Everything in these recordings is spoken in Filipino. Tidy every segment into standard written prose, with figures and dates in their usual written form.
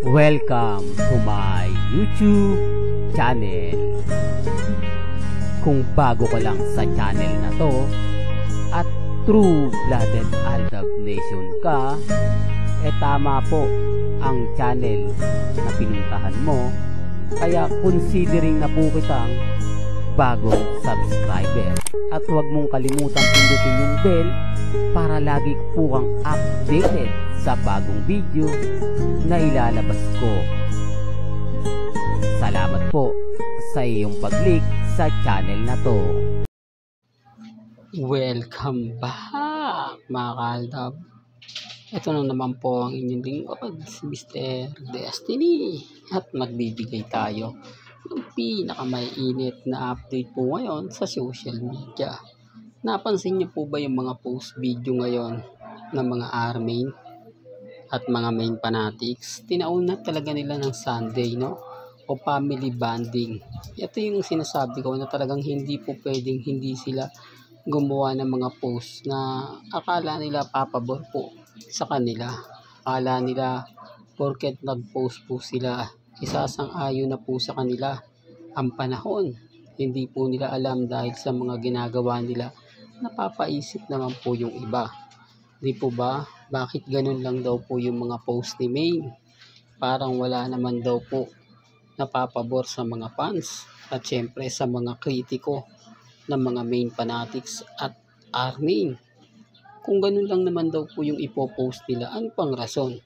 Welcome to my YouTube channel. Kung bago ka lang sa channel na to at true-blooded Aldab Nation ka, tama po ang channel na pinuntahan mo. Kaya considering na po kitang bagong subscriber. At huwag mong kalimutan pindutin yung bell para lagi po kang updated sa bagong video na ilalabas ko. Salamat po sa iyong pag-click sa channel na to. Welcome back mga kaaldab. Ito na naman po ang inyong lingkod, si Mr. Destiny, at magbibigay tayo ng pinakamaiinit na update po ngayon sa social media. Napansin niyo po ba yung mga post video ngayon ng mga army at mga main fanatics? Tinauna talaga nila ng Sunday, no? O family bonding. Ito yung sinasabi ko na talagang hindi po pwedeng hindi sila gumawa ng mga post na akala nila papabor po sa kanila. Akala nila porket nag-post po sila, isasang-ayon na po sa kanila ang panahon. Hindi po nila alam dahil sa mga ginagawa nila, napapaisip naman po yung iba. Di po ba? Bakit ganun lang daw po yung mga post ni Main? Parang wala naman daw po napapabor sa mga fans at syempre sa mga kritiko ng mga main fanatics at army. Kung ganun lang naman daw po yung ipopost nila, ano pang rason?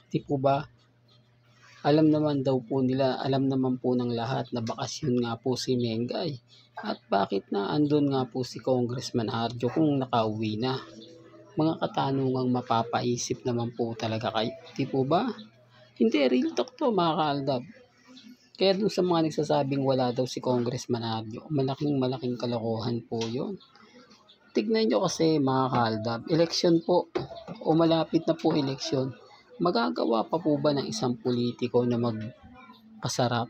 Di po ba? Alam naman daw po nila, alam naman po ng lahat na bakasyon nga po si Mengay. At bakit na andun nga po si Congressman Arjo kung nakauwi na? Mga katanungang mapapaisip naman po talaga kayo. Di po ba? Hindi, real talk to mga kaaldab. Kaya dun sa mga nagsasabing wala daw si Congressman Arjo, malaking kalokohan po yun. Tignan nyo kasi mga kaaldab, eleksyon po o malapit na po eleksyon. Magagawa pa po ba ng isang politiko na magpasarap?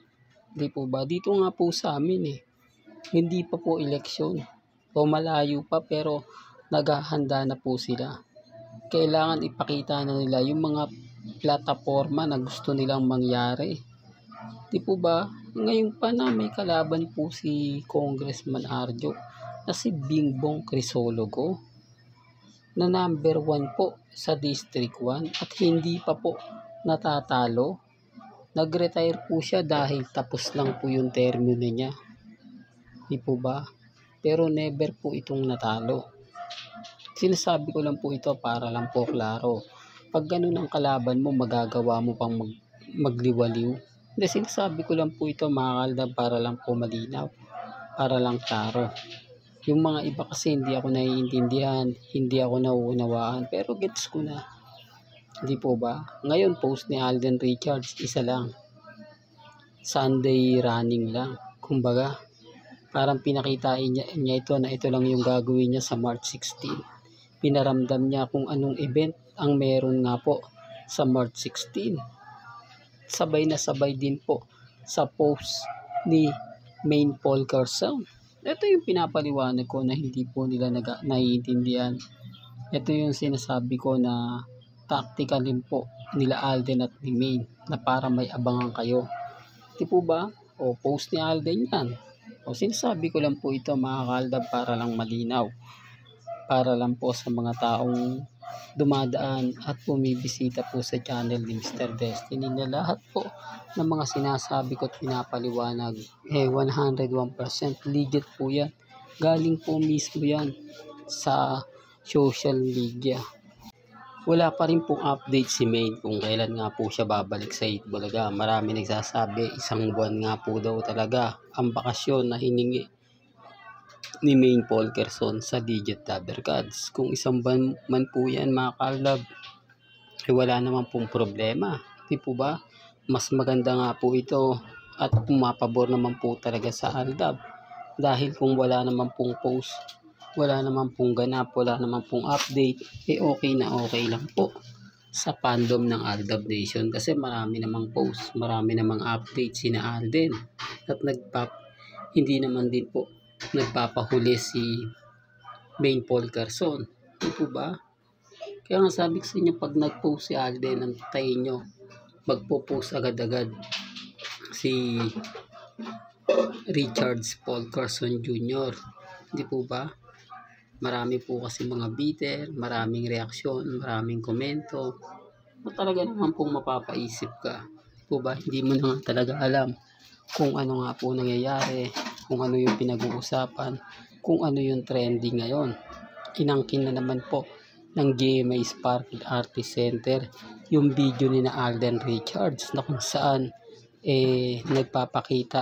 Di po ba? Dito nga po sa amin hindi pa po eleksyon o malayo pa pero naghahanda na po sila. Kailangan ipakita na nila yung mga plataforma na gusto nilang mangyari. Di po ba? Ngayon pa na may kalaban po si Congressman Arjo na si Bingbong Crisologo na number 1 po sa District 1 at hindi pa po natatalo. Nag-retire po siya dahil tapos lang po yung termino niya. Di po ba? Pero never po itong natalo. Sinasabi ko lang po ito para lang po klaro. Pag ganun ang kalaban mo, magagawa mo pang magliwaliw. Hindi, sinasabi ko lang po ito mga kaaldab para lang po malinaw. Para lang klaro. Yung mga iba kasi hindi ako naiintindihan, hindi ako nauunawaan, pero gets ko na. Hindi po ba? Ngayon post ni Alden Richards, isa lang. Sunday running lang. Kumbaga, parang pinakitain niya ito na ito lang yung gagawin niya sa March 16. Pinaramdam niya kung anong event ang meron nga po sa March 16. Sabay na sabay din po sa post ni Main Paul Carson. Ito yung pinapaliwanag ko na hindi po nila naiintindihan. Ito yung sinasabi ko na tactical din po nila Alden at ni Main na para may abangan kayo. Di po ba? O post ni Alden yan. O sinasabi ko lang po ito mga kaaldab para lang malinaw. Para lang po sa mga taong dumadaan at bumibisita po sa channel ni Mr. Destiny na lahat po ng mga sinasabi ko at pinapaliwanag 101% legit po yan. Galing po mismo yan sa social media. Wala pa rin pong update si Main kung kailan nga po siya babalik sa Itbulaga. Marami nagsasabi 1 buwan nga po daw talaga ang bakasyon na hiningi ni Main Paul Carson sa Digit Dabber Gods. Kung 1 buwan man po yan mga kaaldab, wala naman pong problema. Di po ba? Mas maganda nga po ito at pumapabor naman po talaga sa Aldab. Dahil kung wala naman pong post, wala naman pong ganap, wala naman pong update, okay na okay lang po sa fandom ng Aldab Nation. Kasi marami namang post, marami namang update sina Alden. At hindi naman din po nagpapahuli si Main Paul Carson. Di po ba? Kaya nga sabi ko sa inyo, pag nag-post si Alden, antayin nyo magpo-post agad-agad si Richards Paul Carson Jr. Hindi po ba? Marami po kasi mga bitter, maraming reaksyon, maraming komento. Talaga naman pong mapapaisip ka. Hindi po ba? Hindi mo na nga talaga alam kung ano nga po nangyayari, kung ano yung pinag-uusapan, kung ano yung trending ngayon. Inangkin na naman po ng GMA Sparkle Artist Center yung video ni na Alden Richards na kung saan nagpapakita.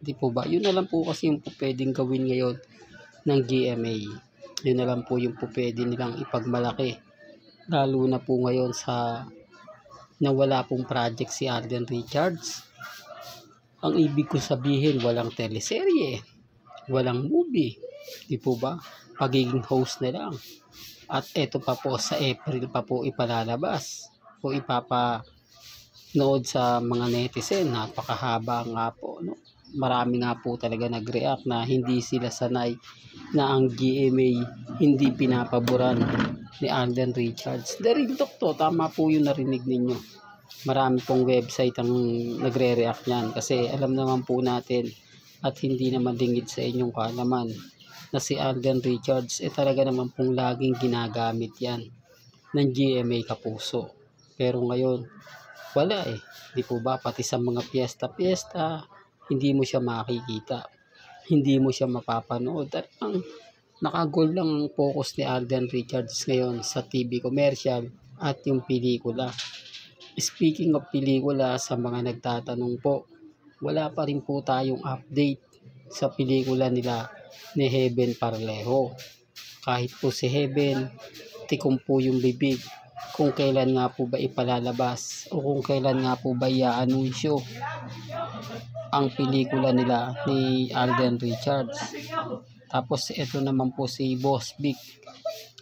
Di po ba? Yun na lang po kasi yung pwedeng gawin ngayon ng GMA. Yun na lang po yung pwede nilang ipagmalaki. Lalo na po ngayon sa nawala pong project si Alden Richards. Ang ibig ko sabihin, walang teleserye, walang movie. Di po ba? Pagiging host na lang. At eto pa po sa April pa po ipalalabas o ipapanood sa mga netizen. Napakahaba nga po, no? Marami nga po talaga nag-react na hindi sila sanay na ang GMA hindi pinapaboran ni Alden Richards. Real talk to, tama po yung narinig ninyo. Marami pong website ang nagre-react niyan kasi alam naman po natin at hindi naman dingit sa inyong kaalaman na si Alden Richards talaga naman pong laging ginagamit yan ng GMA Kapuso. Pero ngayon, wala Di po ba? Pati sa mga piyesta-piyesta, hindi mo siya makikita. Hindi mo siya mapapanood. At ang nakagol lang ang focus ni Alden Richards ngayon sa TV commercial at yung pelikula. Speaking of pelikula, sa mga nagtatanong po, wala pa rin po tayong update sa pelikula nila ni Heaven Parlejo. Kahit po si Heaven, tikom po yung bibig kung kailan nga po ba ipalalabas o kung kailan nga po ba i-anunsyo ang pelikula nila ni Alden Richards. Tapos ito naman po si Boss Vic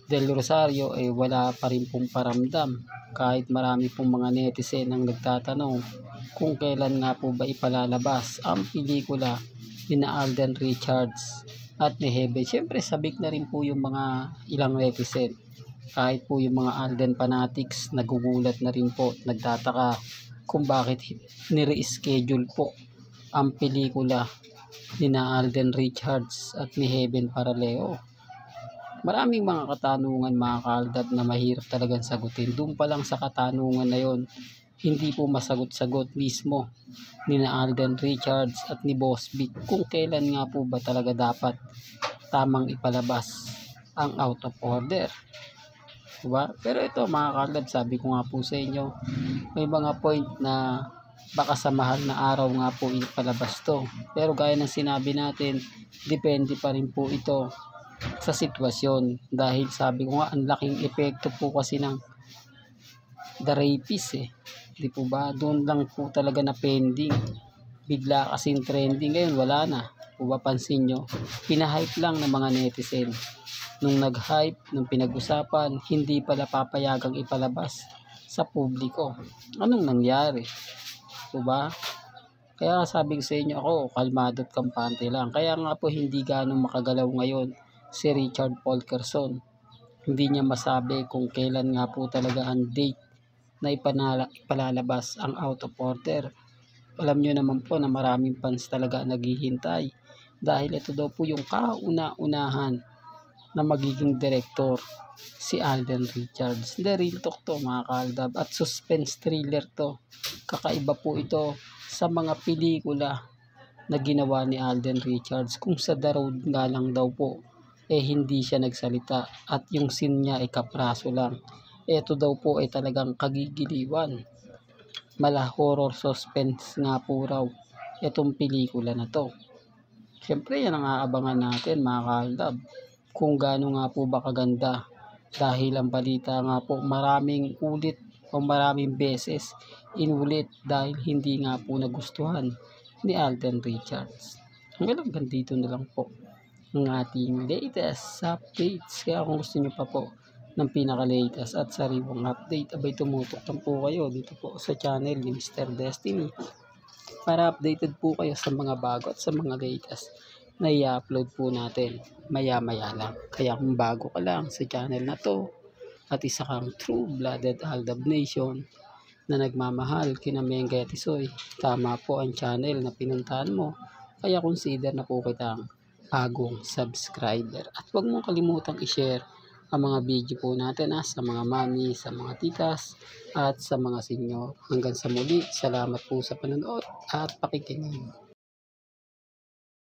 Del Rosario wala pa rin pong paramdam kahit marami pong mga netizen ang nagtatanong kung kailan nga po ba ipalalabas ang pelikula ni na Alden Richards at ni Heaven. Siyempre sabik na rin po yung mga ilang netizen. Kahit po yung mga Alden fanatics nagugulat na rin po, nagtataka kung bakit ni-reschedule po ang pelikula ni na Alden Richards at ni Heaven Parlejo. Maraming mga katanungan mga kaaldab na mahirap talagang sagutin. Doon pa lang sa katanungan na yon, hindi po masagot-sagot mismo ni na Alden Richards at ni Boss Vic kung kailan nga po ba talaga dapat tamang ipalabas ang Out of Order. Diba? Pero ito mga kaaldab, sabi ko nga po sa inyo, may mga point na baka sa mahal na araw nga po ipalabas to. Pero gaya ng sinabi natin, depende pa rin po ito sa sitwasyon. Dahil sabi ko nga, ang laking epekto po kasi ng The Rapist Di po ba? Doon lang po talaga na pending. Bigla kasing trending. Ngayon wala na. Kung pansin nyo, pinahype lang ng mga netizen. Nung nag-hype, nung pinag-usapan, hindi pala papayagang ipalabas sa publiko. Anong nangyari? Diba? Kaya sabi ko sa inyo, ako kalmado at kampante lang. Kaya nga po hindi ganong makagalaw ngayon si Richard Paul Carson. Hindi niya masabi kung kailan nga po talaga ang date na ipalalabas ang Out of Order. Alam nyo naman po na maraming fans talaga naghihintay dahil ito daw po yung kauna-unahan na magiging director si Alden Richards. The real talk to mga kaaldab at suspense thriller to. Kakaiba po ito sa mga pelikula na ginawa ni Alden Richards kung sa The Road nga lang daw po hindi siya nagsalita at yung scene niya kapraso lang. Ito daw po talagang kagigiliwan. Mala horror suspense nga po raw itong pelikula na to. Siyempre yan ang aabangan natin mga kaaldab kung gaano nga po ba kaganda dahil ang balita nga po maraming ulit o maraming beses inulit dahil hindi nga po nagustuhan ni Alden Richards. Hanggang dito na lang po ang ating latest updates. Kaya kung gusto nyo pa po ng pinaka-latest at sariwang update, abay tumutok lang po kayo dito po sa channel ni Mr. Destiny para updated po kayo sa mga bago at sa mga latest na i-upload po natin maya-maya lang. Kaya kung bago ka lang sa channel na to at isa kang true-blooded Aldab Nation, na nagmamahal kina Mengay at Isoy, tama po ang channel na pinuntahan mo. Kaya consider na po kitang bagong subscriber. At huwag mong kalimutang i-share ang mga video po natin sa mga mami, sa mga titas, at sa mga senyor. Hanggang sa muli, salamat po sa panonood at pakikinig.